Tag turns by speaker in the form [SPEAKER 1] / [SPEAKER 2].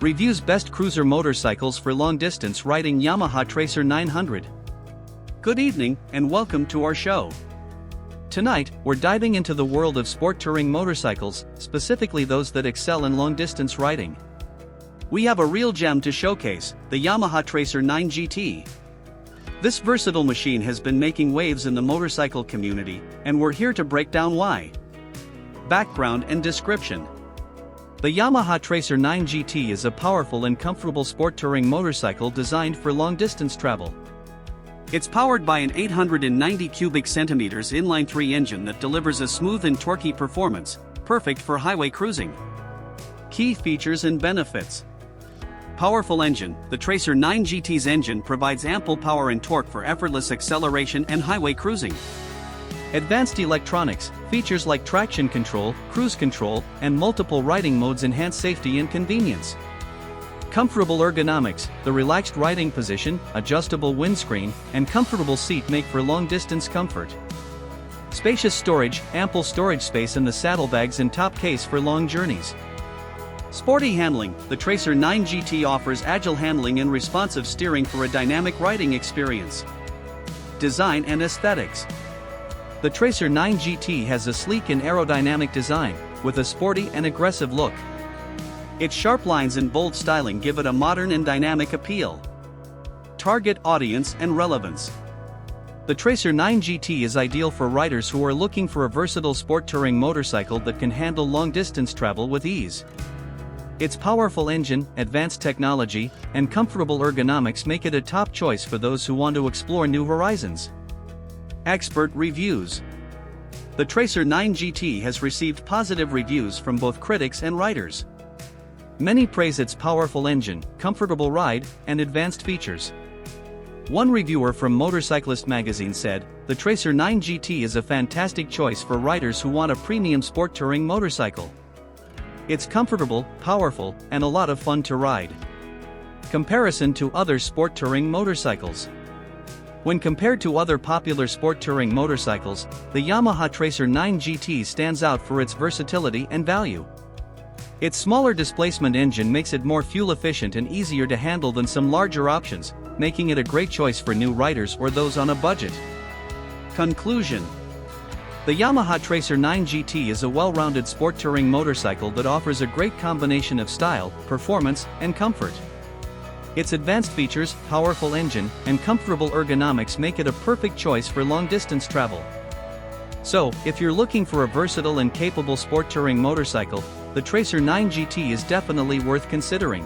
[SPEAKER 1] Reviews best cruiser motorcycles for long-distance riding. Yamaha Tracer 900. Good evening, and welcome to our show. Tonight, we're diving into the world of sport touring motorcycles, specifically those that excel in long-distance riding. We have a real gem to showcase, the Yamaha Tracer 9 GT. This versatile machine has been making waves in the motorcycle community, and we're here to break down why. Background and description. The Yamaha Tracer 9 GT is a powerful and comfortable sport touring motorcycle designed for long-distance travel. It's powered by an 890 cubic centimeters inline-3 engine that delivers a smooth and torquey performance, perfect for highway cruising. Key features and benefits. Powerful engine. The Tracer 9 GT's engine provides ample power and torque for effortless acceleration and highway cruising. Advanced electronics. Features like traction control, cruise control, and multiple riding modes enhance safety and convenience. Comfortable ergonomics. The relaxed riding position, adjustable windscreen, and comfortable seat make for long-distance comfort. Spacious storage. Ample storage space in the saddlebags and top case for long journeys. Sporty handling. The Tracer 9 GT offers agile handling and responsive steering for a dynamic riding experience. Design and aesthetics. The Tracer 9 GT has a sleek and aerodynamic design, with a sporty and aggressive look. Its sharp lines and bold styling give it a modern and dynamic appeal. Target audience and relevance. The Tracer 9 GT is ideal for riders who are looking for a versatile sport touring motorcycle that can handle long-distance travel with ease. Its powerful engine, advanced technology, and comfortable ergonomics make it a top choice for those who want to explore new horizons. Expert reviews. The Tracer 9 GT has received positive reviews from both critics and riders. Many praise its powerful engine, comfortable ride, and advanced features. One reviewer from Motorcyclist magazine said, "The Tracer 9 GT is a fantastic choice for riders who want a premium sport touring motorcycle. It's comfortable, powerful, and a lot of fun to ride." Comparison to other sport touring motorcycles. When compared to other popular sport touring motorcycles, the Yamaha Tracer 9 GT stands out for its versatility and value. Its smaller displacement engine makes it more fuel efficient and easier to handle than some larger options, making it a great choice for new riders or those on a budget. Conclusion. The Yamaha Tracer 9 GT is a well-rounded sport touring motorcycle that offers a great combination of style, performance, and comfort. Its advanced features, powerful engine, and comfortable ergonomics make it a perfect choice for long-distance travel. So, if you're looking for a versatile and capable sport touring motorcycle, the Tracer 9 GT is definitely worth considering.